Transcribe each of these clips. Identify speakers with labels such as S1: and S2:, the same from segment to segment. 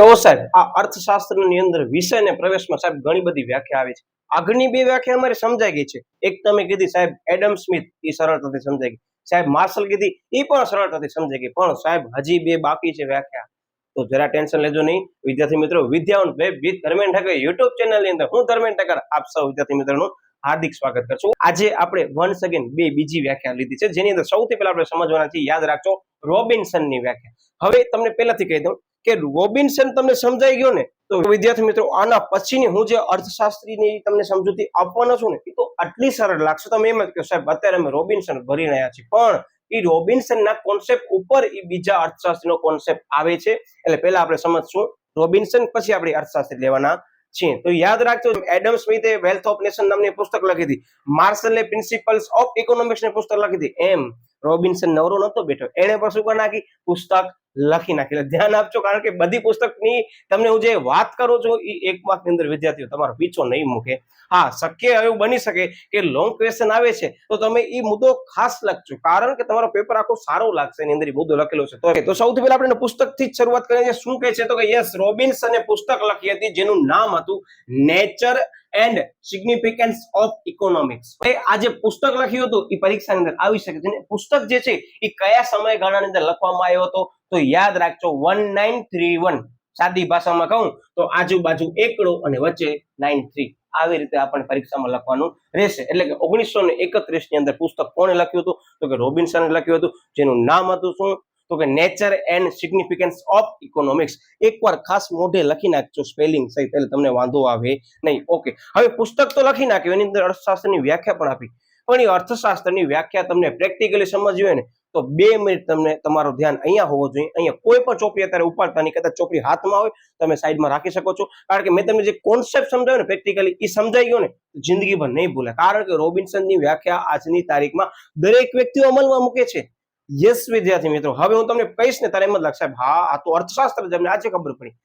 S1: જો સાહેબ આ અર્થશાસ્ત્રની અંદર વિષયને પ્રવેશમાં સાહેબ ઘણી બધી વ્યાખ્યા આવે છે. આગળની બે વ્યાખ્યા અમારે સમજાઈ ગઈ છે. એક તમે કીધી સાહેબ એડમ સ્મિથ, એ સરળતાથી સમજાઈ ગઈ. સાહેબ માર્શલ કીધી, એ પણ સરળતાથી સમજાઈ ગઈ. પણ સાહેબ હજી બે બાકી છે વ્યાખ્યા, તો જરા ટેન્શન લેજો નહીં વિદ્યાર્થી મિત્રો. Vidyaon web with Dharmendra Thakar YouTube ચેનલની અંદર હું ધર્મેન્દ્ર ઠાકર આપ સૌ વિદ્યાર્થી મિત્રોનું હાર્દિક સ્વાગત કરશું. આજે આપણે વન્સ અગેન બે બીજી વ્યાખ્યા લીધી છે, જેની અંદર સૌથી પહેલા આપણે સમજવાના છે, યાદ રાખજો, રોબિન્સનની વ્યાખ્યા. હવે તમને પહેલાથી કહી દઉં કે રોબિન્સન તમને સમજાઈ ગયો ને, તો વિદ્યાર્થી મિત્રો આના પછીની હું જે અર્થશાસ્ત્રીની તમને સમજૂતી આપવાનો છું ને, એ તો આટલી સરળ લાગશે. તમે એમ જ કહો સાહેબ અત્યારે અમે રોબિન્સન ભરી રહ્યા છીએ, પણ એ રોબિન્સનના કોન્સેપ્ટ ઉપર એ બીજા અર્થશાસ્ત્રીનો કોન્સેપ્ટ આવે છે. એટલે પહેલા આપણે સમજશું રોબિન્સન, પછી આપણે અર્થશાસ્ત્રી લેવાના છીએ. તો યાદ રાખજો, એડમ સ્મિથે વેલ્થ ઓફ નેશન નામની પુસ્તક લખી હતી, માર્શલે પ્રિન્સિપલ્સ ઓફ ઇકોનોમિક્સની પુસ્તક લખી હતી. એમ રોબિન્સન નવરો નતો બેઠો, એને પણ શું કરી નાખી, પુસ્તક લખી નાખી. એટલે ધ્યાન આપજો, કારણ કે બધી પુસ્તકની તમને હું જે વાત કરું છું એ એક માર્કની અંદર વિદ્યાર્થીઓ તમારો પીછો નહીં મૂકે. હા, શક્ય એવું બની શકે કે લોંગ ક્વેશ્ચન આવે છે તો તમે એ મુદ્દો ખાસ લખજો, કારણ કે તમારો પેપર આખો સારો લાગશે, એની અંદર મુદ્દો લખેલો છે. તો સૌથી પહેલા આપણે પુસ્તકથી જ શરૂઆત કરીએ છીએ. શું કહે છે તો કે યસ, રોબિન્સને પુસ્તક લખી હતી જેનું નામ હતું nature and significance of economics. આ જે પુસ્તક લખ્યું હતું એ પરીક્ષાની અંદર આવી શકે છે. પુસ્તક જે છે એ કયા સમયગાળાની અંદર લખવામાં આવ્યો હતો, તો યાદ રાખજો 1931. સાદી ભાષામાં કહું તો આજુબાજુ એકડો અને વચ્ચે 93. આવી રીતે આપણે પરીક્ષામાં લખવાનું રહેશે. એટલે કે 1931 ની અંદર પુસ્તક કોણે લખ્યું હતું, તો કે રોબિન્સને લખ્યું હતું, જેનું નામ હતું શું, તો કે nature and significance of economics. એકવાર ખાસ મોઢે લખી નાખજો સ્પેલિંગ સહિત, એટલે તમને વાંધો આવે નહીં. ઓકે, હવે પુસ્તક તો લખી નાખ્યું, એની અંદર અર્થશાસ્ત્રની વ્યાખ્યા પણ આપી, પણ એ અર્થશાસ્ત્રની વ્યાખ્યા તમને પ્રેક્ટિકલી સમજવી હોય ને તો 2 મિનિટ તમને તમારું ધ્યાન અહીંયા હોવો જોઈએ. અહીંયા કોઈ પણ ચોપડી અત્યારે ઉપાડતા નહીં, કદાચ ચોપડી હાથમાં હોય તમે સાઈડમાં રાખી શકો છો, કારણ કે મેં તમને જે કોન્સેપ્ટ સમજાવ્યો ને પ્રેક્ટિકલી, એ સમજાઈ ગયો ને જિંદગીભર નહીં ભૂલે. કારણ કે રોબિન્સનની વ્યાખ્યા આજની તારીખમાં દરેક વ્યક્તિઓ અમલમાં મૂકે છે. યસ વિદ્યાર્થી મિત્રો, હવે હું તમને કહીશ ને તારે એમ જ લાગશે હા આ તો અર્થશાસ્ત્ર જ અમને આજે ખબર પડી.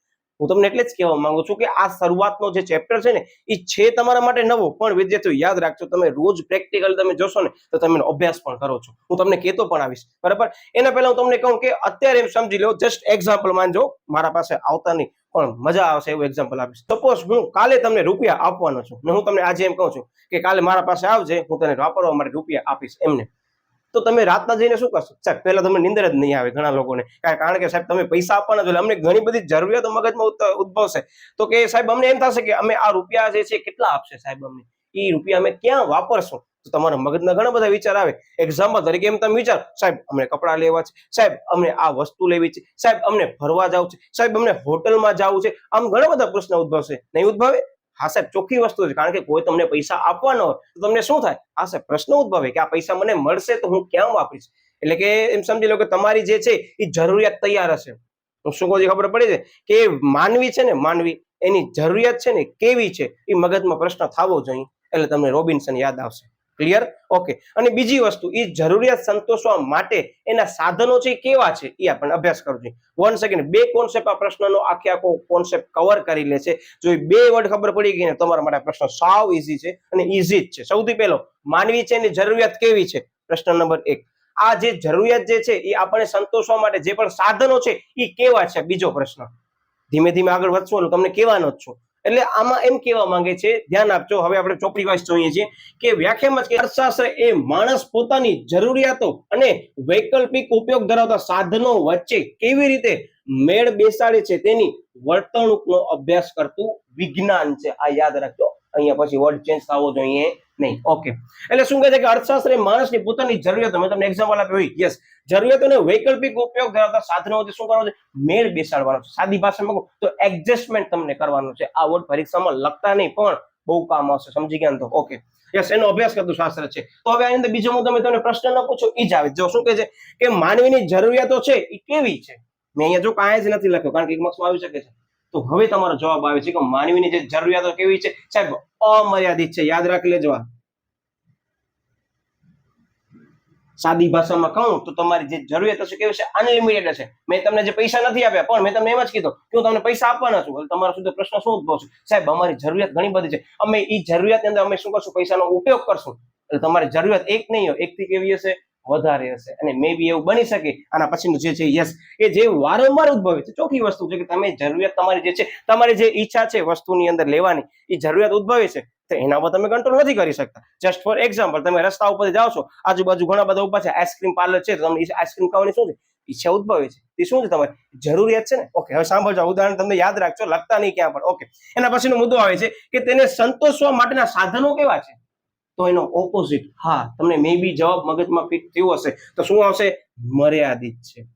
S1: હું તમને એટલે જ કહેવા માંગુ છું કે આ શરૂઆતનો જે ચેપ્ટર છે ને એ છે તમારા માટે નવો, પણ વિદ્યાર્થીઓ યાદ રાખજો, તમે રોજ પ્રેક્ટિકલ તમે જોશો ને તો તમે અભ્યાસ પણ કરો છો. હું તમને કહેતો પણ આવીશ, બરાબર. એના પહેલા હું તમને કહું કે અત્યારે એમ સમજી લો, જસ્ટ એક્ઝામ્પલ માનજો, મારા પાસે આવતા નહીં પણ મજા આવશે એવું એક્ઝામ્પલ આપીશ. સપોઝ હું કાલે તમને રૂપિયા આપવાનો છું ને હું તમને આજે એમ કહું છું કે કાલે મારા પાસે આવજે, હું તને વાપરવા માટે રૂપિયા આપીશ એમને, તો તમે રાતના જઈને શું કરશો સાહેબ? પહેલા તમને નીંદર જ નહીં આવે ઘણા લોકોને, કારણ કે સાહેબ તમે પૈસા આપવાના છો, અમને ઘણી બધી જરૂરિયાતો મગજમાં ઉદ્ભવશે. તો કે સાહેબ અમને એમ થશે કે અમે આ રૂપિયા જે છે કેટલા આપશે સાહેબ અમને, એ રૂપિયા અમે ક્યાં વાપરશું? તો તમારા મગજના ઘણા બધા વિચાર આવે. એક્ઝામ્પલ તરીકે એમ તમે વિચાર, સાહેબ અમને કપડાં લેવા છે, સાહેબ અમને આ વસ્તુ લેવી છે, સાહેબ અમને ફરવા જવું છે, સાહેબ અમને હોટલમાં જવું છે. આમ ઘણા બધા પ્રશ્ન ઉદ્ભવશે, નહીં ઉદ્ભવે? હા સાહેબ, ચોખ્ખી વસ્તુ છે, કારણ કે કોઈ તમને પૈસા આપવાનો હોય તો તમને શું થાય? હા સાહેબ, પ્રશ્ન ઉદ્ભવે કે આ પૈસા મને મળશે તો હું ક્યાં વાપરીશ? એટલે કે એમ સમજી લો કે તમારી જે છે એ જરૂરિયાત તૈયાર હશે. શું કહું ખબર પડી છે કે માનવી છે ને, માનવી એની જરૂરિયાત છે ને કેવી છે એ મગજમાં પ્રશ્ન થવો જોઈએ, એટલે તમને રોબિન્સન યાદ આવશે. ક્લિયર? ઓકે. અને બીજી વસ્તુ, એ જરૂરિયાત સંતોષવા માટે એના સાધનો છે કેવા છે એ આપણે અભ્યાસ કરવો જોઈએ. વન સેકન્ડ, 2 કોન્સેપ્ટ આ પ્રશ્નનો આખો કોન્સેપ્ટ કવર કરી લે છે. જો એ 2 વર્ડ ખબર પડી ગઈ ને તમારા માટે પ્રશ્ન સાવ ઈઝી છે અને ઈઝી જ છે. સૌથી પહેલો, માનવી છે એની જરૂરિયાત કેવી છે? પ્રશ્ન નંબર 1. આ જે જરૂરિયાત જે છે એ આપણે સંતોષવા માટે જે પણ સાધનો છે એ કેવા છે? બીજો પ્રશ્ન. ધીમે ધીમે આગળ વધશું એટલે તમને કહેવાનો જ છું. એટલે આમાં એમ કહેવા માંગે છે, ધ્યાન આપજો. હવે આપણે ચોપડી વાઇઝ જોઈએ છીએ કે વ્યાખ્યામાં કે અર્થશાસ્ત્ર એ માણસ પોતાની જરૂરિયાતો અને વૈકલ્પિક ઉપયોગ ધરાવતા સાધનો વચ્ચે કેવી રીતે મેળ બેસાડે છે તેની વર્તણૂકનો અભ્યાસ કરતું વિજ્ઞાન છે. આ યાદ રાખજો, અહીંયા પછી વર્ડ ચેન્જ થવો જોઈએ નહીં. ઓકે, એટલે શું કહે છે કે અર્થશાસ્ત્ર એ માણસની પોતાની જરૂરિયાતો, મેં તમને એક્ઝામ્પલ આપ્યું હોય, યસ, જરૂરિયાતોને વૈકલ્પિક ઉપયોગ ધરાવતા સાધનો વચ્ચે શું કરવાનું છે? મેળ બેસાડવાનો છે. સાદી ભાષામાં કહું તો એડજસ્ટમેન્ટ તમને કરવાનું છે. આ વર્ડ પરીક્ષામાં લખતા નહીં પણ બહુ કામ આવશે, સમજી ગયા તો? ઓકે, યસ, એનો અભ્યાસ કરતું શાસ્ત્ર છે. તો હવે આની અંદર બીજો મુદ્દો મેં તમને પ્રશ્ન ન પૂછો એ જ આવે. જો શું કહે છે કે માનવીની જરૂરિયાતો છે એ કેવી છે? મેં અહીંયા જો કાંઈ જ નથી લખ્યો, કારણ કે એક માર્ક્સમાં આવી શકે છે. તો હવે તમારો જવાબ આવે છે કે માનવીની જે જરૂરિયાતો કેવી છે સાહેબ? અમર્યાદિત છે. યાદ રાખી લેજો. આ સાદી ભાષામાં કહું તો તમારી જે જરૂરિયાતો છે કેવી છે? અનલિમિટેડ છે. મેં તમને જે પૈસા નથી આપ્યા પણ મેં તમને એમ જ કીધું કે હું તમને પૈસા આપવાના છું. તમારા સુધી પ્રશ્ન શું ઉદ્ભવશે? સાહેબ અમારી જરૂરિયાત ઘણી બધી છે, અમે એ જરૂરિયાતની અંદર અમે શું કરશું? પૈસાનો ઉપયોગ કરશું. એટલે તમારી જરૂરિયાત એક નહીં હોય, એકથી કેવી હશે? વધારે હશે. અને મે બી એવું બની શકે આના પછીનું જે છે યસ એ જે વારંવાર ઉદ્ભવે છે. ચોથી વસ્તુ છે કે તમે જરૂરિયાત તમારી જે છે તમારી જે ઈચ્છા છે વસ્તુની અંદર લેવાની એ જરૂરિયાત ઉદ્ભવે છે તો એના પર તમે કંટ્રોલ નથી કરી શકતા. જસ્ટ ફોર એક્ઝામ્પલ તમે રસ્તા ઉપર જાઓ છો આજુબાજુ ઘણા બધા ઉભા છે આઈસ્ક્રીમ પાર્લર છે તો તમને આઈસ્ક્રીમ ખાવાની શું છે ઈચ્છા ઉદ્ભવે છે એ શું છે તમારી જરૂરિયાત છે ને. ઓકે હવે સાંભળજો ઉદાહરણ તમને યાદ રાખજો લખતા નહીં ક્યાં પણ. ઓકે એના પછીનો મુદ્દો આવે છે કે તેને સંતોષવા માટેના સાધનો કેવા છે તો એનો ઓપોઝિટ હા તમને મે બી જવાબ મગજમાં ફિટ થયો હશે તો શું આવશે મર્યાદિત છે.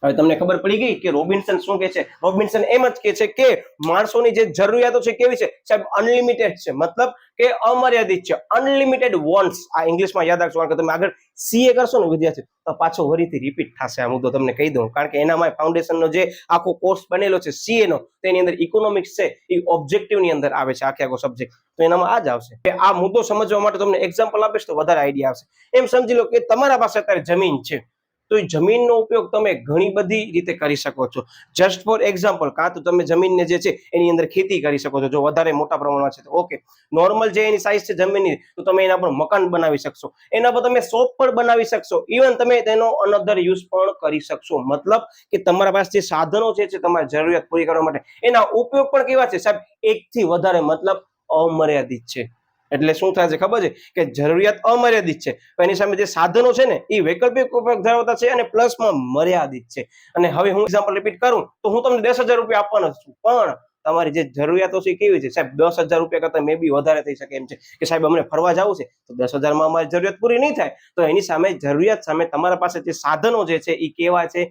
S1: હવે તમને ખબર પડી ગઈ કે રોબિન્સન શું કહે છે. રોબિન્સન એમ જ કહે છે કે માણસોની જે જરૂરિયાતો છે કેવી છે સાહેબ અનલિમિટેડ છે મતલબ કે અમર્યાદિત છે અનલિમિટેડ વોન્ટ્સ. આ ઇંગ્લિશમાં યાદ રાખજો કારણ કે તમે આગળ સીએ કરશો ને વિદ્યાર્થી તો પાછો ફરીથી રિપીટ થશે આ મુદ્દો તમને કહી દઉં કારણ કે એનામાં ફાઉન્ડેશનનો જે આખો કોર્સ બનેલો છે સીએ નો તેની અંદર ઇકોનોમિક્સ છે એ ઓબ્જેક્ટિવ ની અંદર આવે છે આખો સબ્જેક્ટ તો એનામાં આ જ આવશે. આ મુદ્દો સમજવા માટે તમને એક્ઝામ્પલ આપીશ તો વધારે આઈડિયા આવશે. એમ સમજી લો કે તમારા પાસે અત્યારે જમીન છે તો એ જમીનનો ઉપયોગ તમે ઘણી બધી રીતે કરી શકો છો. જસ્ટ ફોર એક્ઝામ્પલ કાં તો તમે જમીનને જે છે એની અંદર ખેતી કરી શકો છો જો વધારે મોટા પ્રમાણમાં છે તો ઓકે. નોર્મલ જે એની સાઈઝ છે જમીનની તો તમે એના પર મકાન બનાવી શકશો એના પર તમે શોપ પણ બનાવી શકશો ઇવન તમે તેનો અનધર યુઝ પણ કરી શકશો. મતલબ કે તમારા પાસે જે સાધનો છે તમારી જરૂરિયાત પૂરી કરવા માટે એના ઉપયોગ પણ કેવા છે સાહેબ એકથી વધારે મતલબ અમર્યાદિત છે. એટલે શું થાય છે ખબર છે કે જરૂરિયાત અમર્યાદિત છે એની સામે જે સાધનો છે ને એ વૈકલ્પિક ઉપયોગ ધરાવતા છે અને પ્લસમાં મર્યાદિત છે. અને હવે હું એક્ઝામ્પલ રિપીટ કરું તો હું તમને 10,000 રૂપિયા આપવાનો છું પણ તમારી જે જરૂરિયાતો છે કેવી છે સાહેબ 10,000 રૂપિયા કરતા મે બી વધારે થઈ શકે એમ છે કે સાહેબ અમને ફરવા જવું છે તો 10,000 માં અમારી જરૂરિયાત પૂરી નહીં થાય તો એની સામે જરૂરિયાત સામે તમારા પાસે જે સાધનો જે છે એ કેવા છે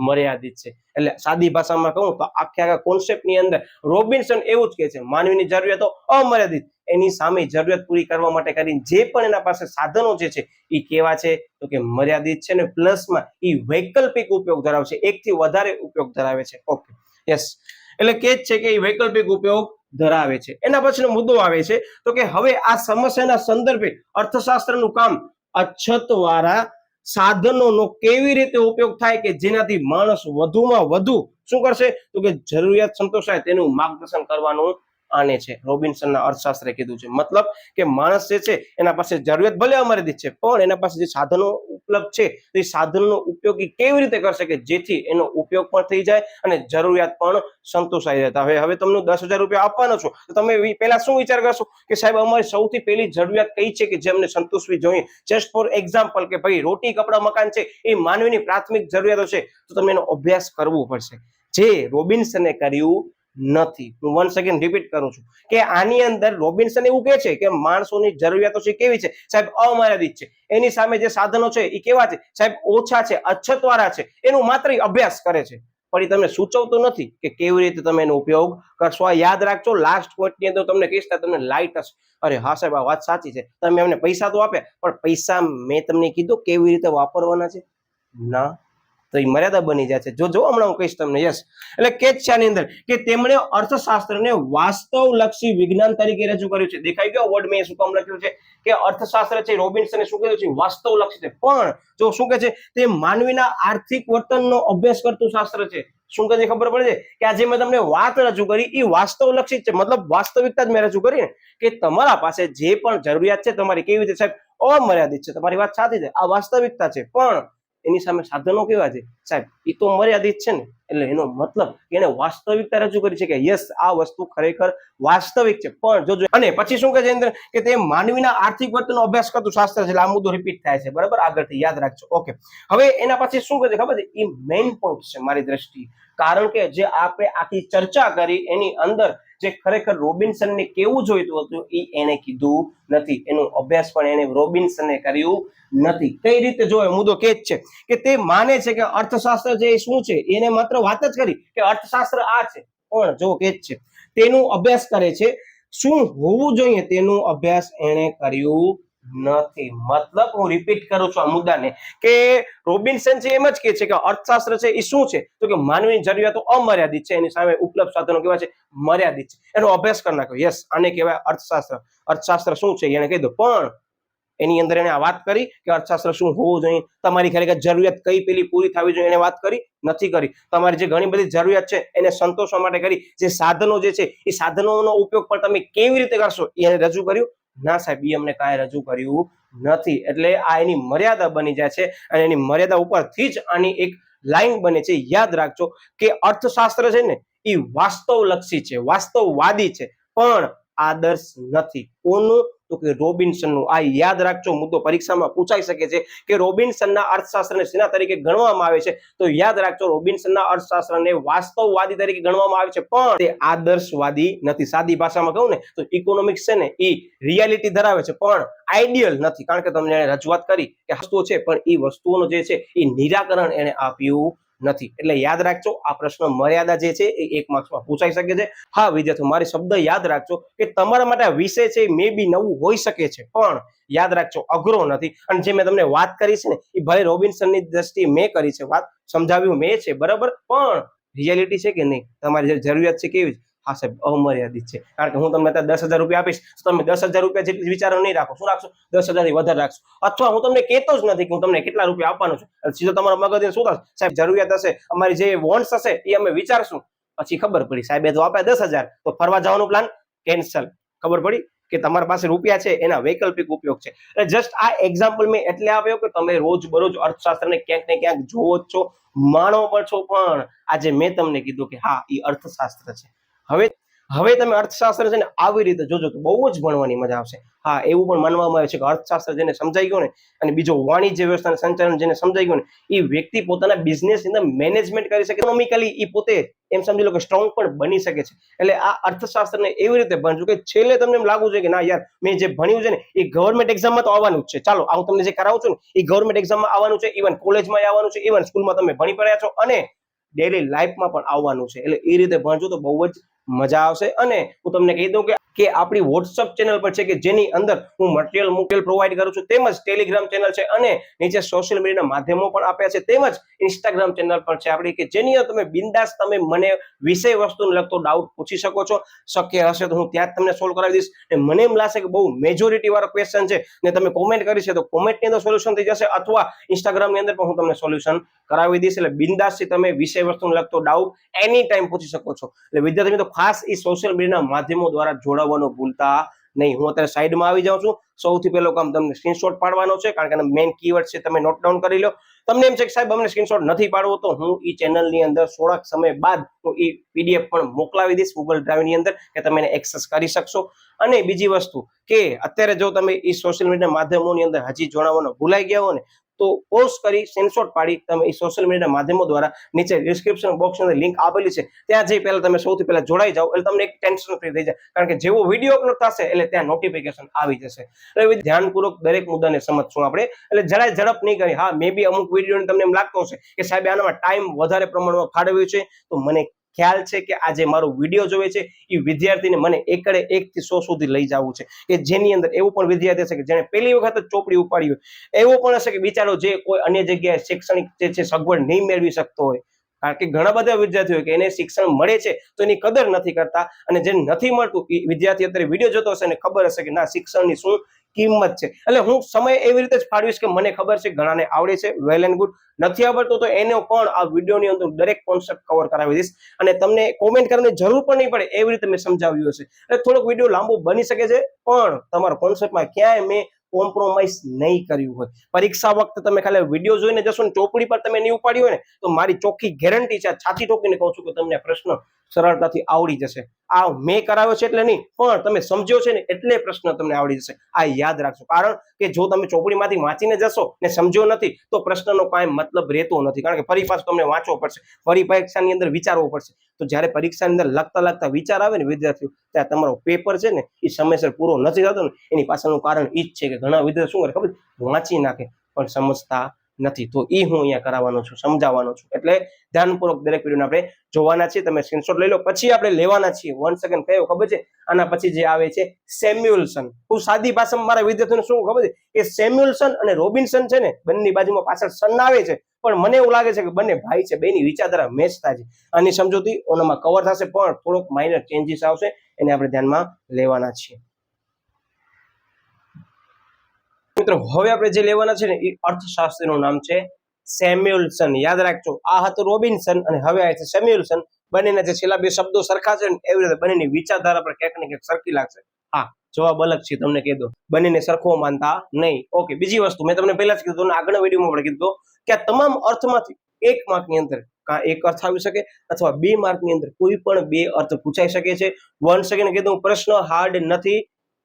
S1: મર્યાદિત છે. એટલે સાદી ભાષામાં કહું તો આખા કોન્સેપ્ટની અંદર રોબિન્સન એવું જ કહે છે માનવીની જરૂરિયાતો અમર્યાદિત એની સામે જરૂરિયાત પૂરી કરવા માટે કરીને જે પણ એના પાસે સાધનો જે છે એ કેવા છે તો કે મર્યાદિત છે ને પ્લસમાં એ વૈકલ્પિક ઉપયોગ ધરાવે છે એકથી વધારે ઉપયોગ ધરાવે છે. ઓકે યસ એટલે કે જ છે કે એ વૈકલ્પિક ઉપયોગ ધરાવે છે. એના પછીનો મુદ્દો આવે છે તો કે હવે આ સમસ્યાના સંદર્ભે અર્થશાસ્ત્રનું કામ અછતવાળા સાધનોનો કેવી રીતે ઉપયોગ થાય કે જેનાથી માણસ વધુમાં વધુ શું કરશે તો કે જરૂરિયાત સંતોષાય તેનું માર્ગદર્શન કરવાનું આને છે રોબિન્સનના અર્થશાસ્ત્રે કીધું છે. મતલબ કે માણસ જે છે એના પાસે જરૂરિયાત ભલે અમર્યાદિત છે પણ એના પાસે જે સાધનો ઉપલબ્ધ છે તે સાધનનો ઉપયોગ કેવી રીતે કરશે કે જેથી એનો ઉપયોગ પણ થઈ જાય અને જરૂરિયાત પણ સંતોષાઈ જાય. હવે તમને 10,000 રૂપિયા આપવાનો છો તો તમે પહેલા શું વિચાર કરશો કે સાહેબ અમારી સૌથી પહેલી જરૂરિયાત કઈ છે કે જેમને સંતોષવી જોઈએ. જસ્ટ ફોર એક્ઝામ્પલ કે ભાઈ રોટી કપડા મકાન છે એ માનવીની પ્રાથમિક જરૂરિયાતો છે તો તમે એનો અભ્યાસ કરવો પડશે જે રોબિન્સને કર્યું નથી. હું વન સેકન્ડ રિપીટ કરું છું કે આની અંદર રોબિન્સન એવું કહે છે કે માણસોની જરૂરિયાતો છે કેવી છે સાહેબ અમર્યાદિત છે એની સામે જે સાધનો છે એ કેવા છે સાહેબ ઓછા છે અછતવાળા છે એનું માત્ર અભ્યાસ કરે છે પણ એ તમને સૂચવતો નથી કે કેવી રીતે તમે એનો ઉપયોગ કરશો. આ યાદ રાખજો લાસ્ટ પોઈન્ટની અંદર તમને કહીશ તમને લાઈટ હશે અરે હા સાહેબ આ વાત સાચી છે તમે એમને પૈસા તો આપ્યા પણ પૈસા મેં તમને કીધું કેવી રીતે વાપરવાના છે ના તો એ મર્યાદા બની જાય છે. જો હમણાં હું કહીશ તમને યસ એટલે કે જ છે આની અંદર કે તેમણે અર્થશાસ્ત્રને વાસ્તવલક્ષી વિજ્ઞાન તરીકે રજૂ કર્યું છે. દેખાઈ ગયો વર્ડ મેં શું કામ લખ્યું છે કે અર્થશાસ્ત્ર છે રોબિન્સને શું કહ્યું છે વાસ્તવલક્ષી છે પણ જો શું કહે છે તે માનવીના આર્થિક વર્તનનો અભ્યાસ કરતું શાસ્ત્ર છે. શું કહે છે ખબર પડે છે કે આજે મેં તમને વાત રજૂ કરી એ વાસ્તવલક્ષી છે મતલબ વાસ્તવિકતા જ મેં રજૂ કરી ને કે તમારા પાસે જે પણ જરૂરિયાત છે તમારી કેવી રીતે સાહેબ અમર્યાદિત છે. તમારી વાત સાચી છે આ વાસ્તવિકતા છે પણ એની સામે સાધનો કેવા છે સાહેબ એ તો મર્યાદિત છે ને એટલે એનો મતલબ એને વાસ્તવિકતા રજૂ કરી છે કે યસ આ વસ્તુ ખરેખર વાસ્તવિક છે પણ જો અને પછી શું કહે છે અંદર કે તે માનવીના આર્થિક વર્તનનો અભ્યાસ કરતું શાસ્ત્ર છે એટલે આ મુદ્દો રિપીટ થાય છે બરાબર આગળથી યાદ રાખજો. ઓકે હવે એના પછી શું કહે છે ખબર છે એ મેઇન પોઈન્ટ છે મારી દ્રષ્ટિએ કારણ કે જે આપણે આખી ચર્ચા કરી એની અંદર જે ખરેખર રોબિન્સનને કેવું જોઈતું હતું એ એને કીધું નથી એનો અભ્યાસ પણ એને રોબિન્સને કર્યું નથી. કઈ રીતે જોયો મુદ્દો કે જ છે કે તે માને છે કે અર્થશાસ્ત્ર જે શું છે એને માત્ર વાત જ કરી કે અર્થશાસ્ત્ર આ છે પણ જો કે જ છે તેનું અભ્યાસ કરે છે શું હોવું જોઈએ તેનું અભ્યાસ એને કર્યું નથી. મતલબ હું રિપીટ કરું છું આ મુદ્દાને કે રોબિન્સન છે એમ જ કહે છે કે અર્થશાસ્ત્ર છે એ શું છે તો કે માનવીની જરૂરિયાતો અમર્યાદિત છે એની સામે ઉપલબ્ધ સાધનો કેવા છે મર્યાદિત છે એનો અભ્યાસ કરી નાખ્યો. યસ આને કહેવાય અર્થશાસ્ત્ર. અર્થશાસ્ત્ર શું છે એને કહી દો પણ એની અંદર એને આ વાત કરી કે અર્થશાસ્ત્ર શું હોવું જોઈએ તમારી ખરેખર જરૂરિયાત કઈ પેલી પૂરી થવી જોઈએ એને વાત કરી નથી કરી. તમારી જે ઘણી બધી જરૂરિયાત છે એને સંતોષવા માટે કરી જે સાધનો જે છે એ સાધનોનો ઉપયોગ પણ તમે કેવી રીતે કરશો એને રજૂ કર્યું ના સાહેબ, એ અમને કાંઈ રજૂ કર્યું નથી. એટલે આ એની મર્યાદા બની જાય છે અને એની મર્યાદા ઉપરથી જ આની એક લાઈન બને છે. યાદ રાખજો કે અર્થશાસ્ત્ર છે ને એ વાસ્તવલક્ષી છે, વાસ્તવવાદી છે, પણ આદર્શ નથી. કોનું? તો કે રોબિન્સનનું. આ યાદ રાખજો, મુદ્દો પરીક્ષામાં પૂછાઈ શકે છે કે રોબિન્સનના અર્થશાસ્ત્રને શેના તરીકે ગણવામાં આવે છે? તો યાદ રાખજો, રોબિન્સનના અર્થશાસ્ત્રને વાસ્તવવાદી તરીકે ગણવામાં આવે છે, પણ તે આદર્શવાદી નથી. સાદી ભાષામાં કહું ને તો ઇકોનોમિક્સ છે ને એ રિયાલિટી ધરાવે છે પણ આઈડિયલ નથી. કારણ કે તમને રજૂઆત કરી કે વસ્તુઓ છે પણ એ વસ્તુઓનું જે છે એ નિરાકરણ એને આપ્યું નથી. એટલે યાદ રાખજો, આ પ્રશ્ન મર્યાદા જે છે એ 1 માર્ક્સમાં પૂછાઈ શકે છે. હા વિદ્યાર્થીઓ, મારી શબ્દ યાદ રાખજો કે તમારા માટે આ વિષય છે મે બી નવું હોઈ શકે છે, પણ યાદ રાખજો અઘરો નથી. અને જે મેં તમને વાત કરી છે ને એ ભલે રોબિન્સનની દ્રષ્ટિએ મેં કરી છે, વાત સમજાવ્યું મેં છે, બરાબર, પણ રિયાલિટી છે કે નહીં, તમારી જે જરૂરિયાત છે કેવી? હા સાહેબ, અમર્યાદિત છે. કારણ કે હું તમને ત્યાં 10,000 રૂપિયા આપીશ તો તમે 10,000 રૂપિયા જેટલી વિચારો નહીં રાખો. શું રાખશો? 10,000 થી વધારે રાખશો. અથવા હું તમને કહેતો જ નથી કે હું તમને કેટલા રૂપિયા આપવાનું છું. સીધો તમારા મગજને શું થશે? સાહેબ જરૂરિયાત હશે, અમારી જે વોન્ટ્સ હશે એ અમે વિચારશું. પછી ખબર પડી સાહેબે તો આપ્યા 10,000, તો ફરવા જવાનું પ્લાન કેન્સલ. ખબર પડી કે તમારા પાસે રૂપિયા છે એના વૈકલ્પિક ઉપયોગ છે. એટલે જસ્ટ આ એક્ઝામ્પલ મેં એટલે આપ્યો કે તમે રોજ બરોજ અર્થશાસ્ત્રને ક્યાંક ને ક્યાંક જોવો જ છો, માણો પણ છો, પણ આજે મેં તમને કીધું કે હા એ અર્થશાસ્ત્ર છે. હવે તમે અર્થશાસ્ત્ર છે ને આવી રીતે જોજો તો બહુ જ ભણવાની મજા આવશે. હા, એવું પણ માનવામાં આવે છે કે અર્થશાસ્ત્ર જેને સમજાઈ ગયો ને, અને બીજો વાણિજ્ય વ્યવસ્થા અને સંચાલન જેને સમજાઈ ગયું ને, એ વ્યક્તિ પોતાના બિઝનેસ ની મેનેજમેન્ટ કરી શકે, ઇકોનોમિકલી એ પોતે એમ સમજી લો કે સ્ટ્રોંગ પણ બની શકે છે. એટલે આ અર્થશાસ્ત્રને એવી રીતે ભણજો કે છેલ્લે તમને એમ લાગવું જોઈએ કે ના યાર, મેં જે ભણ્યું છે ને એ ગવર્મેન્ટ એક્ઝામમાં તો આવવાનું જ છે. ચાલો, હું તમને જે કરાવું છું ને એ ગવર્મેન્ટ એક્ઝામમાં આવવાનું છે, ઇવન કોલેજમાં આવવાનું છે, ઇવન સ્કૂલમાં તમે ભણી પડ્યા છો, અને ડેલી લાઈફમાં પણ આવવાનું છે. એટલે એ રીતે ભણજો તો બહુ જ મજા આવશે. અને હું તમને કહી દઉં કે આપણી વોટ્સઅપ ચેનલ પર છે કે જેની અંદર હું મટીરિયલ પ્રોવાઈડ કરું છું, તેમજ ટેલિગ્રામ ચેનલ છે, અને નીચે સોશિયલ મીડિયાના માધ્યમો પણ આપ્યા છે, તેમજ ઇન્સ્ટાગ્રામ ચેનલ પણ છે આપણી કે જેની અંદર તમે બિંદાસ તમે મને વિષય વસ્તુને લગતો ડાઉટ પૂછી શકો છો. શક્ય હશે તો હું ત્યાં જ તમને સોલ્વ કરાવી દઈશ. અને મને એમ લાગશે કે બહુ મેજોરિટી વાળો ક્વેશ્ચન છે ને તમે કોમેન્ટ કરી છે તો કોમેન્ટની અંદર સોલ્યુશન થઈ જશે, અથવા ઇન્સ્ટાગ્રામની અંદર પણ હું તમને સોલ્યુશન કરાવી દઈશ. એટલે બિંદાસથી તમે વિષય વસ્તુને લગતો ડાઉટ એની ટાઈમ પૂછી શકો છો. એટલે વિદ્યાર્થી મિત્રો ખાસ એ સોશિયલ મીડિયાના માધ્યમો દ્વારા જોડાવાનું ભૂલતા નહીં. હું અત્યારે સાઈડમાં આવી જાઉં છું. સૌથી પહેલો કામ તમને સ્ક્રીનશોટ પાડવાનો છે, કારણ કે મેઇન કીવર્ડ છે, તમે નોટ ડાઉન કરી લો. તમને એમ છે કે સાહેબ અમને સ્ક્રીનશોટ નથી પાડવો, તો હું એ ચેનલની અંદર થોડાક સમય બાદ હું એ પીડીએફ પણ મોકલાવી દઈશ ગૂગલ ડ્રાઈવની અંદર, કે તમે એને એક્સેસ કરી શકશો. અને બીજી વસ્તુ કે અત્યારે જો તમે એ સોશિયલ મીડિયા માધ્યમોની અંદર હજી જોડાવાનું ભૂલાઈ ગયા હો ને, તો પોઝ કરી સ્ક્રીનશોટ પાડી તમે એ સોશિયલ મીડિયા માધ્યમો દ્વારા નીચે ડિસ્ક્રિપ્શન બોક્સની અંદર લિંક આપેલી છે ત્યાં જઈ પહેલા તમે સૌથી પહેલા જોડાઈ જાઓ. એટલે તમને એક ટેન્શન ફ્રી થઈ જાય, કારણ કે જેવો વિડીયો અપલોડ થશે એટલે ત્યાં નોટિફિકેશન આવી જશે. એટલે ધ્યાનપૂર્વક દરેક મુદ્દાને સમજશું આપણે. એટલે જરાય ઝડપ નહીં કરી. હા, મે બી અમુક વિડીયોને તમને એમ લાગતો હશે કે સાહેબ આનામાં ટાઈમ વધારે પ્રમાણમાં ફાળવ્યો છે, તો મને ખ્યાલ છે કે આજે મારો વિડીયો જોવે છે એ વિદ્યાર્થીને મને એકડે 1 થી 100 સુધી લઈ જવું છે, કે જેની અંદર એવું પણ વિદ્યાર્થી હશે કે જેને પહેલી વખત જ ચોપડી ઉપાડી હોય, એવું પણ હશે કે બિચારો જે કોઈ અન્ય જગ્યાએ શૈક્ષણિક જે છે સગવડ નહીં મેળવી શકતો હોય. કારણ કે ઘણા બધા વિદ્યાર્થીઓ કે એને શિક્ષણ મળે છે તો એની કદર નથી કરતા, અને જે નથી મળતું એ વિદ્યાર્થી અત્યારે વિડીયો જોતો હશે અને ખબર હશે કે ના શિક્ષણની શું કિંમત છે. એટલે હું સમય એવી રીતે જ ફાળવીશ કે મને ખબર છે ઘણાને આવડે છે, વેલ એન્ડ ગુડ. નથી આવડતું તો એને પણ આ વિડીયોની અંદર દરેક કોન્સેપ્ટ કવર કરાવી દઈશ, અને તમને કોમેન્ટ કરવાની જરૂર પણ નહીં પડે એવી રીતે મેં સમજાવ્યું હશે. એટલે થોડોક વિડીયો લાંબો બની શકે છે, પણ તમારા કોન્સેપ્ટમાં ક્યાંય મેં કોમ્પ્રોમાઇઝ નહીં કર્યું હોય. પરીક્ષા વખતે તમે ખાલી વિડીયો જોઈને જશો ને ચોપડી પર તમે નહીં ઉપાડી હોય ને, તો મારી ચોખ્ખી ગેરંટી છે, છાતી ઠોકીને કહું છું કે તમને પ્રશ્ન સરળતાથી આવડી જશે. આ મેં કરાવ્યો છે એટલે નહીં, પણ તમે સમજ્યો છે ને એટલે પ્રશ્ન તમને આવડી જશે. આ યાદ રાખજો, કારણ કે જો તમે ચોપડીમાંથી વાંચીને જશો ને સમજ્યો નથી તો પ્રશ્નનો કાંઈ મતલબ રહેતો નથી, કારણ કે ફરી પાછું તમને વાંચવો પડશે, ફરી પરીક્ષાની અંદર વિચારવું પડશે. તો જ્યારે પરીક્ષાની અંદર લખતા વિચાર આવે ને વિદ્યાર્થીઓ, ત્યાં તમારો પેપર છે ને એ સમયસર પૂરો નથી થતો ને, એની પાછળનું કારણ એ જ છે કે ઘણા વિદ્યાર્થીઓ શું કરે ખબર, વાંચી નાખે પણ સમજતા નથી. તો એ હું અહીંયા કરાવવાનો છું, સમજાવવાનો છું. એટલે ધ્યાનપૂર્વક દરેક વિડીયોને આપણે જોવાના છીએ. તમે સ્ક્રીનશોટ લઈ લો. પછી આપણે લેવાના છીએ 1 સેકન્ડ કયો ખબર છે, આના પછી જે આવે છે સેમ્યુઅલ્સન. હું સાદી ભાષામાં મારા વિદ્યાર્થીઓને શું ખબર છે કે સેમ્યુઅલ્સન અને રોબિન્સન છે ને, બંનેની બાજુમાં પાછળ સન આવે છે, પણ મને એવું લાગે છે કે બંને ભાઈ છે, બેની વિચારધારા મેચ થાય છે. આની સમજૂતી ઓનામાં કવર થશે, પણ થોડોક માઇનર ચેન્જીસ આવશે, એને આપણે ધ્યાનમાં લેવાના છીએ. મિત્રો હવે આપણે જે લેવાના છે ને એ અર્થશાસ્ત્રીનું નામ છે સેમ્યુઅલ્સન. યાદ રાખજો, આ હતું રોબિન્સન અને હવે આવે છે સેમ્યુઅલ્સન. બંનેના જે છેલ્લા બે શબ્દો સરખા છે ને એવી રીતે બંનેની વિચારધારા પર ક્યાંક ને ક્યાંક સરખી લાગશે. હા, જવાબ અલગ છે, તમને કહી દો, બંનેને સરખો માનતા નહીં. ઓકે, બીજી વસ્તુ મેં તમને પહેલા જ કીધું, આગળના વિડીયોમાં પણ કીધું કે આ તમામ અર્થમાંથી 1 માર્કની અંદર કાં એક અર્થ આવી શકે અથવા 2 માર્કની અંદર કોઈ પણ 2 અર્થ પૂછાઈ શકે છે. 1 સેકન્ડ કીધું, પ્રશ્ન હાર્ડ નથી,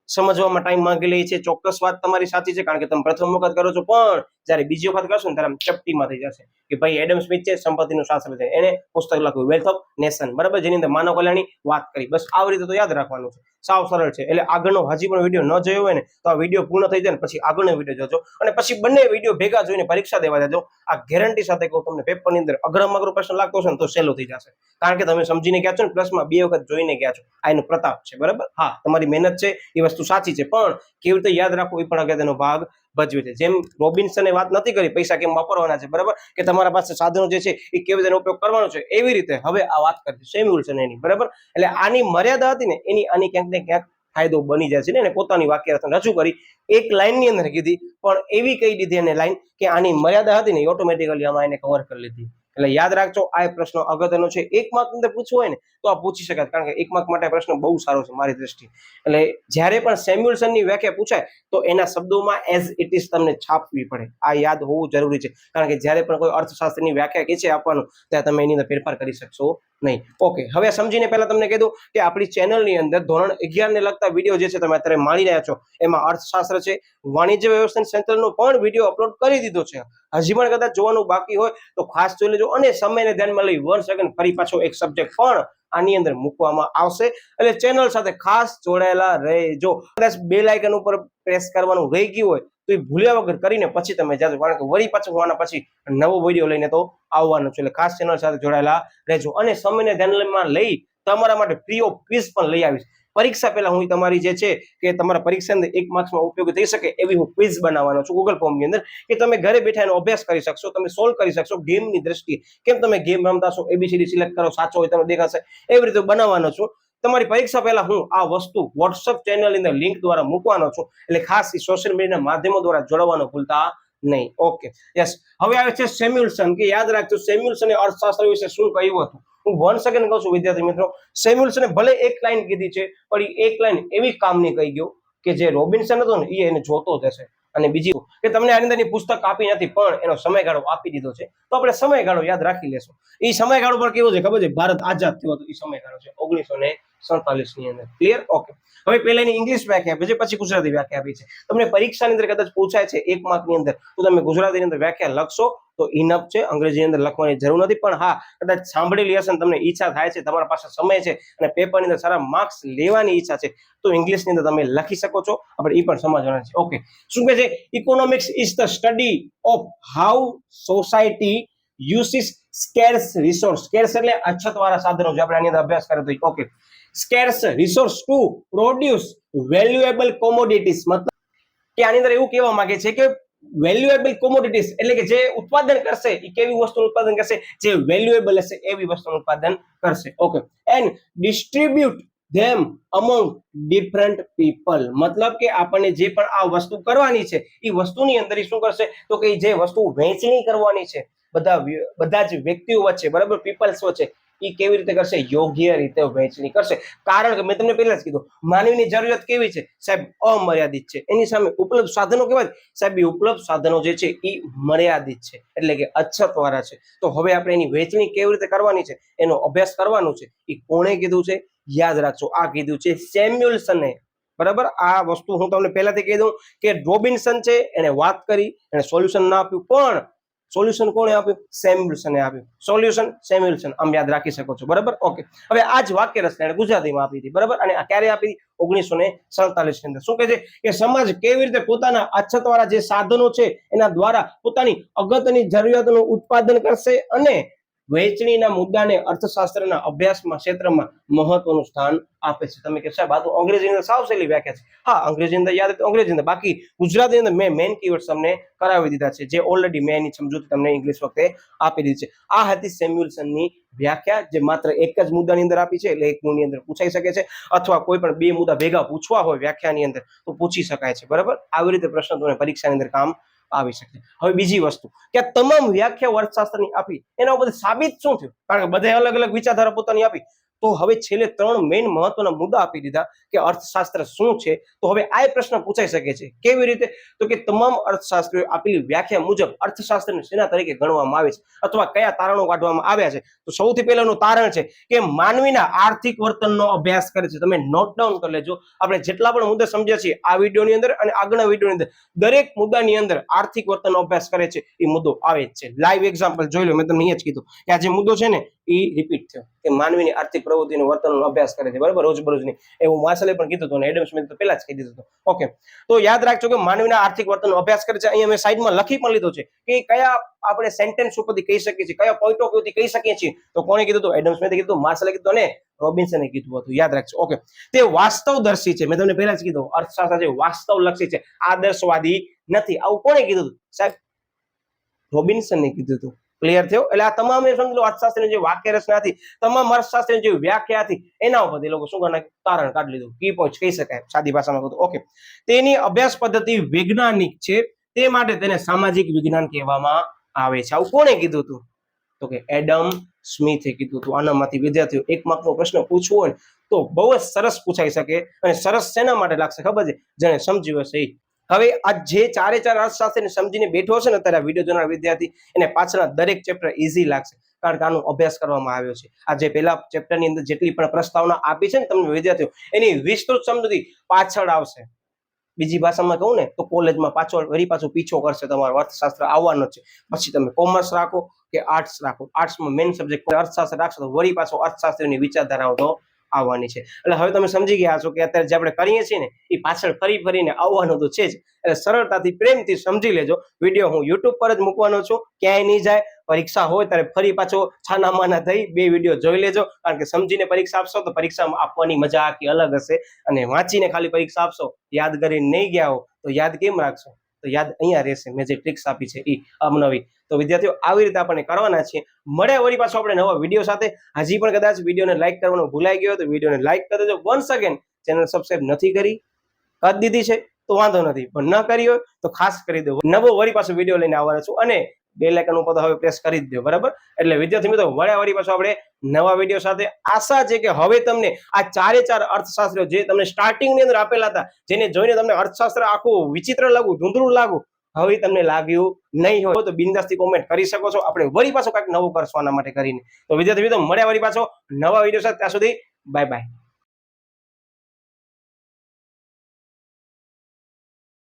S1: સમજવામાં ટાઈમ માંગી લે છે. ચોક્કસ વાત તમારી સાચી છે, કારણ કે તમે પ્રથમ વખત કરો છો, પણ જ્યારે બીજી વખત કરશો ને ત્યારે ચપટીમાં થઈ જશે કે ભાઈ એડમ સ્મિથ છે, સંપત્તિનું શાસ્ત્ર છે, એને પુસ્તક લખ્યું વેલ્થ ઓફ નેશન, બરાબર, જેની અંદર માનવ કલ્યાણની વાત કરી. બસ આવી રીતે તો યાદ રાખવાનું છે, સાવ સરળ છે. એટલે આગળનો હજી પણ વિડીયો ન જોયો હોય ને તો આ વિડીયો પૂર્ણ થઈ જાય ને પછી આગળનો વિડીયો જોજો, અને પછી બંને વિડીયો ભેગા જોઈને પરીક્ષા દેવા જજો. આ ગેરંટી સાથે કહું તમને, પેપરની અંદર અઘરામાં અઘરો પ્રશ્ન લાગતો હશે ને તો સહેલો થઈ જશે, કારણ કે તમે સમજીને ગયા છો ને, પ્લસમાં 2 વખત જોઈને ગયા છો. આ એનો પ્રતાપ છે, બરાબર. હા, તમારી મહેનત છે એ વસ્તુ સાચી છે, પણ કેવી રીતે યાદ રાખવું એ પણ અગત્યનો ભાગ ભજવે છે. જેમ રોબિન્સને વાત નથી કરી પૈસા કેમ વાપરવાના છે, બરાબર, કે તમારા પાસે સાધનો જે છે એ કેવી રીતે ઉપયોગ કરવાનો છે, એવી રીતે હવે આ વાત કરી સેમ્યુઅલ્સન એની, બરાબર. એટલે આની મર્યાદા હતી ને એની આની ક્યાંક ને ક્યાંક ફાયદો બની જાય છે ને, એને પોતાની વાક્ય રજૂ કરી એક લાઈનની અંદર કીધી, પણ એવી કહી દીધી એને લાઈન કે આની મર્યાદા હતી ને ઓટોમેટિકલી આમાં એને કવર કરી લીધી. એટલે યાદ રાખજો, આ પ્રશ્ન અગત્યનો છે. 1 માર્ક અંદર પૂછવું હોય ને તો આ પૂછી શકાય, કારણ કે 1 માર્ક માટે પ્રશ્ન બહુ સારો છે મારી દ્રષ્ટિએ. એટલે જ્યારે પણ સેમ્યુઅલ્સનની વ્યાખ્યા પૂછાય તો એના શબ્દોમાં એઝ ઇટ ઇઝ તમને છાપવી પડે. આ યાદ હોવું જરૂરી છે, કારણ કે જ્યારે પણ કોઈ અર્થશાસ્ત્રની વ્યાખ્યા કે છે આપવાનું, ત્યારે તમે એની અંદર ફેરફાર કરી શકશો નહીં. ઓકે, હવે સમજીને પહેલા તમને કહી દઉં કે આપણી ચેનલની અંદર ધોરણ 11 ને લગતા વિડીયો જે છે તમે અત્યારે માણી રહ્યા છો, એમાં અર્થશાસ્ત્ર છે, વાણિજ્ય વ્યવસ્થાન સેન્ટરનો પણ વિડીયો અપલોડ કરી દીધો છે. હજી પણ કદાચ જોવાનું બાકી હોય તો ખાસ જોઈ લેજો, અને સમયને ધ્યાનમાં લઈ 1 સેકન્ડ ફરી પાછો એક સબ્જેક્ટ પણ આની અંદર મૂકવામાં આવશે. એટલે ચેનલ સાથે ખાસ જોડાયેલા રહેજો. કદાચ બેલ આઇકન ઉપર પ્રેસ કરવાનું રહી ગયું હોય તો એ ભૂલ્યા વગર કરીને પછી તમે જાજો, કારણ કે વળી પાછું આના પછી નવો વિડીયો લઈને તો આવવાનો છે. એટલે ખાસ ચેનલ સાથે જોડાયેલા રહેજો, અને સમયને ધ્યાનમાં લઈ તમારા માટે ફ્રી ઓફ ક્વિઝ પણ લઈ આવીશ. પરીક્ષા પહેલા હું તમારી જે છે કે તમારા પરીક્ષા અંદર 1 માર્ક્સમાં ઉપયોગી થઈ શકે એવી હું ક્વિઝ બનાવવાનો છું ગૂગલ ફોર્મની અંદર, કે તમે ઘરે બેઠા એનો અભ્યાસ કરી શકશો, તમે સોલ્વ કરી શકશો ગેમની દ્રષ્ટિએ. કેમ તમે ગેમ રમતા છો, ABCD સિલેક્ટ કરો, સાચો હોય તમને દેખાશે, એવી રીતે બનાવવાનો છું. તમારી પરીક્ષા પહેલા હું આ વસ્તુ WhatsApp ચેનલની અંદર લિંક દ્વારા મૂકવાનો છું, એટલે ખાસ સોશિયલ મીડિયાના માધ્યમો દ્વારા જોડવાનું ભૂલતા નહીં. Okay, yes. હવે આવે છે સેમ્યુઅલ્સન, કે યાદ રાખજો સેમ્યુઅલ્સને અર્થશાસ્ત્ર વિશે શું કહ્યું હતું. હું 1 સેકન્ડ કહું છું વિદ્યાર્થી મિત્રો, સેમ્યુઅલ્સને ભલે એક લાઈન કીધી છે, પણ એ એક લાઈન એવી કામની કહી ગયો કે જે રોબિન્સન હતો ને એ એને જોતો જ હશે. અને બીજી કે તમને આની અંદરની પુસ્તક આપી નથી, પણ એનો સમયગાળો આપી દીધો છે, તો આપણે સમયગાળો યાદ રાખી લેશું. એ સમયગાળો પણ કેવો છે ખબર છે? ભારત આઝાદ થયો હતો એ સમયગાળો છે 1947 ની અંદર. ક્લિયર? ઓકે. હવે પહેલાની ઇંગ્લિશ વ્યાખ્યા આપી છે, પછી ગુજરાતી વ્યાખ્યા આપી છે. તમને પરીક્ષાની અંદર કદાચ પૂછાય છે 1 માર્કની અંદર, તો તમે ગુજરાતીની અંદર વ્યાખ્યા લખશો તો ઇનફ છે, અંગ્રેજીની અંદર લખવાની જરૂર નથી. પણ હા, કદાચ સાંભળેલી હશે, તમને ઈચ્છા થાય છે, તમારા પાસે સમય છે અને પેપરની અંદર સારા માર્ક્સ લેવાની ઈચ્છા છે, તો ઇંગ્લિશની અંદર તમે લખી શકો છો. આપણે એ પણ સમજવાના છે. ઓકે, શું કહે છે? Economics is the study of how society uses scarce resource. Scarce એટલે અછતવાળા સાધનો, જે આપણે આની અંદર અભ્યાસ કર્યો હતો. Okay, scarce resource to produce valuable commodities. મતલબ કે આની અંદર એવું કહેવા માંગે છે કે વેલ્યુએબલ કોમોડિટીઝ એટલે કે જે ઉત્પાદન કરશે એ કેવી વસ્તુનું ઉત્પાદન કરશે? જે વેલ્યુએબલ હશે એવી વસ્તુનું ઉત્પાદન કરશે. Okay, and distribute them among different people. મતલબ કે આપણને જે પણ આ વસ્તુ કરવાની છે એ વસ્તુની અંદર શું કરશે? તો કે જે વસ્તુ વહેંચણી કરવાની છે બધા જ વ્યક્તિઓ વચ્ચે, બરાબર, પીપલ્સ વચ્ચે, એ કેવી રીતે કરશે? યોગ્ય રીતે વહેંચણી કરશે. કારણ કે મેં તમને પહેલા જ કીધું, માનવીની જરૂરિયાત કેવી છે સાહેબ? અમર્યાદિત છે. એની સામે ઉપલબ્ધ સાધનો કેવા છે સાહેબ? એ ઉપલબ્ધ સાધનો જે છે એ મર્યાદિત છે, એટલે કે અછતવાળા છે. તો હવે આપણે એની વહેંચણી કેવી રીતે કરવાની છે એનો અભ્યાસ કરવાનો છે. એ કોણે કીધું છે? યાદ રાખજો, આ કીધું છે સેમ્યુઅલ્સને. બરાબર, આ વસ્તુ હું તમને પહેલાથી કહી દઉં કે રોબિન્સન છે, એને વાત કરી, એને સોલ્યુશન ના આપ્યું, પણ સોલ્યુશન કોણે આપ્યું? સેમ્યુઅલ્સને આપ્યું. સોલ્યુશન સેમ્યુઅલ્સન, આમ યાદ રાખી શકો છો. બરાબર. ઓકે, હવે આ જ વાક્ય રચના એને ગુજરાતીમાં આપી હતી. બરાબર, અને આ ક્યારે આપી? 1947 ની અંદર. શું કહે છે કે સમાજ કેવી રીતે પોતાના અછતવાળા જે સાધનો છે એના દ્વારા પોતાની અગત્યની જરૂરિયાતોનું ઉત્પાદન કરશે, અને વહેંચણીના મુદ્દાને અર્થશાસ્ત્રના અભ્યાસમાં ક્ષેત્રમાં મહત્વનું સ્થાન આપે છે. તમે કે સાહેબ આ તો અંગ્રેજીની અંદર સાવ સહેલી વ્યાખ્યા છે. હા, અંગ્રેજી અંદર યાદ તો અંગ્રેજી અંદર, બાકી ગુજરાતી અંદર મેં મેઇન કીવર્ડ્સ તમને કરાવી દીધા છે, જે ઓલરેડી મેં એની સમજૂતી તમને ઇંગ્લિશ વખતે આપી દીધી છે. આ હતી સેમ્યુઅલ્સનની વ્યાખ્યા, જે માત્ર એક જ મુદ્દાની અંદર આપી છે, એટલે એક મુદ્દાની અંદર પૂછાઈ શકે છે, અથવા કોઈ પણ 2 મુદ્દા ભેગા પૂછવા હોય વ્યાખ્યાની અંદર તો પૂછી શકાય છે. બરાબર, આવી રીતે પ્રશ્ન તમને પરીક્ષાની અંદર કામ આવી શકે. હવે બીજી વસ્તુ કે આ તમામ વ્યાખ્યા અર્થશાસ્ત્રની આપી, એના ઉપર સાબિત શું થયું? કારણ કે બધા અલગ અલગ વિચારધારા પોતાની આપી, તો હવે છેલ્લે 3 મેઇન મહત્વના મુદ્દા આપી દીધા કે અર્થશાસ્ત્ર શું છે. તો હવે આ પ્રશ્ન પૂછાઈ શકે છે કેવી રીતે, તો કે તમામ અર્થશાસ્ત્રીઓ આપેલી વ્યાખ્યા મુજબ અર્થશાસ્ત્રને શેના તરીકે ગણવામાં આવે છે અથવા કયા તારણો કાઢવામાં આવ્યા છે. તો સૌથી પહેલાનું તારણ છે કે માનવીના આર્થિક વર્તનનો અભ્યાસ કરે છે. તમે નોટ ડાઉન કરી લેજો, આપણે જેટલા પણ મુદ્દા સમજ્યા છીએ આ વિડીયોની અંદર અને આગળના વિડીયોની અંદર, દરેક મુદ્દાની અંદર આર્થિક વર્તનનો અભ્યાસ કરે છે એ મુદ્દો આવે જ છે. લાઈવ એક્ઝામ્પલ જોઈ લો, મેં તમને અહીંયા જ કીધું કે આ જે મુદ્દો છે ને એ રિપીટ થયો કે માનવીની આર્થિક પ્રવૃત્તિનું વર્તનનો અભ્યાસ કરે છે, બરાબર, રોજબરોજની. એવું માર્શલે પણ કીધું હતું અને એડમ સ્મિથ તો પહેલા જ કહી દીધું હતું. ઓકે, તો યાદ રાખજો કે માનવીના આર્થિક વર્તનનો અભ્યાસ કરે છે. અહીંયા મેં સાઈડમાં લખી પણ લીધો છે કે કયા આપણે સેન્ટેન્સ ઉપરથી કહી શકીએ છીએ, કયા પોઈન્ટ ઓફ વ્યૂથી કહી શકીએ છીએ. તો કોણે કીધું હતું? એડમ સ્મિથે કીધું, માર્શલે કીધું અને રોબિન્સને કીધું હતું. યાદ રાખજો. ઓકે, તે વાસ્તવદર્શી છે. મેં તમને પહેલા જ કીધું અર્થશાસ્ત્ર જે વાસ્તવલક્ષી છે, આદર્શવાદી નથી. આવું કોણે કીધું હતું? સાહેબ રોબિન્સને કીધું હતું. ક્લિયર થયો? એટલે આ તમામ સમજી લો અર્થશાસ્ત્રની જે વાક્ય રચના હતી, તમામ અર્થશાસ્ત્રની જે વ્યાખ્યા હતી, એના ઉપર એ લોકો શું કરી નાખ્યું? તારણ કાઢી લીધું. કી પોઈન્ટ કહી શકાય સાદી ભાષામાં કહું તો. ઓકે, તેની અભ્યાસ પદ્ધતિ વૈજ્ઞાનિક છે, તે માટે તેને સામાજિક વિજ્ઞાન કહેવામાં આવે છે. આવું કોણે કીધું હતું? તો કે એડમ સ્મિથે કીધું હતું. આનામાંથી વિદ્યાર્થીઓ એક માર્કનો પ્રશ્ન પૂછવો હોય તો બહુ જ સરસ પૂછાઈ શકે. અને સરસ શેના માટે લાગશે ખબર છે? જેને સમજ્યું હશે એ. હવે આ જે ચારે ચાર અર્થશાસ્ત્રને સમજીને બેઠો હશે ને અત્યારે આ વિડીયો જોનાર વિદ્યાર્થી, એને પાછળના દરેક ચેપ્ટર ઈઝી લાગશે, કારણ કે આનો અભ્યાસ કરવામાં આવ્યો છે. આ જે પહેલા ચેપ્ટરની અંદર જેટલી પણ પ્રસ્તાવના આપી છે ને તમને વિદ્યાર્થીઓ, એની વિસ્તૃત સમજૂતી પાછળ આવશે. બીજી ભાષામાં કહું ને તો કોલેજમાં વળી પાછું પીછો કરશે તમારો અર્થશાસ્ત્ર આવવાનો છે. પછી તમે કોમર્સ રાખો કે આર્ટ્સ રાખો, આર્ટ્સમાં મેઇન સબ્જેક્ટ અર્થશાસ્ત્ર રાખશો તો વળી પાછો અર્થશાસ્ત્રની વિચારધારાઓ તો આવવાની છે. એટલે હવે તમે સમજી ગયા છો કે અત્યારે જે આપણે કરીએ છીએ ને એ પાછળ ફરીને આવવાનું તો છે જ. એટલે સરળતાથી પ્રેમથી સમજી લેજો. વિડીયો હું યુટ્યુબ પર જ મૂકવાનો છું, ક્યાંય નહીં જાય. પરીક્ષા હોય ત્યારે ફરી પાછો છાનામાના થઈ 2 વિડીયો જોઈ લેજો, કારણ કે સમજીને પરીક્ષા આપશો તો પરીક્ષામાં આપવાની મજા આખી અલગ હશે. અને વાંચીને ખાલી પરીક્ષા આપશો, યાદ કરીને નહીં ગયા હો તો યાદ કેમ રાખશો? તો યાદ અહીંયા રહેશે. મેં જે ટ્રિક્સ આપી છે એ અવનવી. તો વિદ્યાર્થીઓ આવી રીતે આપણે કરવાના છીએ. મળે વળી પાછો આપણે નવા વિડીયો સાથે. હજી પણ કદાચ વિડીયોને લાઈક કરવાનું ભૂલાઈ ગયો તો વિડીયોને લાઈક કરી દેજો. વન્સ અગેન ચેનલ સબસ્ક્રાઇબ નથી કરી દીધી છે તો વાંધો નથી, પણ ન કરી હોય તો ખાસ કરી દો. નવો વળી પાછો વિડીયો લઈને આવવાનો છું અને બેલ આઇકન ઉપર તો હવે પ્રેસ કરી જ દો, બરાબર. એટલે વિદ્યાર્થી મિત્રો વળી પાછો આપણે નવા વિડીયો સાથે. આશા છે કે હવે તમને આ ચારે ચાર અર્થશાસ્ત્રો જે તમને સ્ટાર્ટિંગની અંદર આપેલા હતા, જેને જોઈને તમને અર્થશાસ્ત્ર આખું વિચિત્ર લાગુ, ધૂંધળું લાગુ, હવે તમને લાગ્યું નહીં હોય તો બિંદાસથી કોમેન્ટ કરી શકો છો. આપણે વળી પાછો કંઈક નવું કરશું આના માટે કરીને. તો વિદ્યાર્થી મિત્રો મળ્યા વળી પાછો નવા વિડીયો સાથે. ત્યાં સુધી બાય બાય.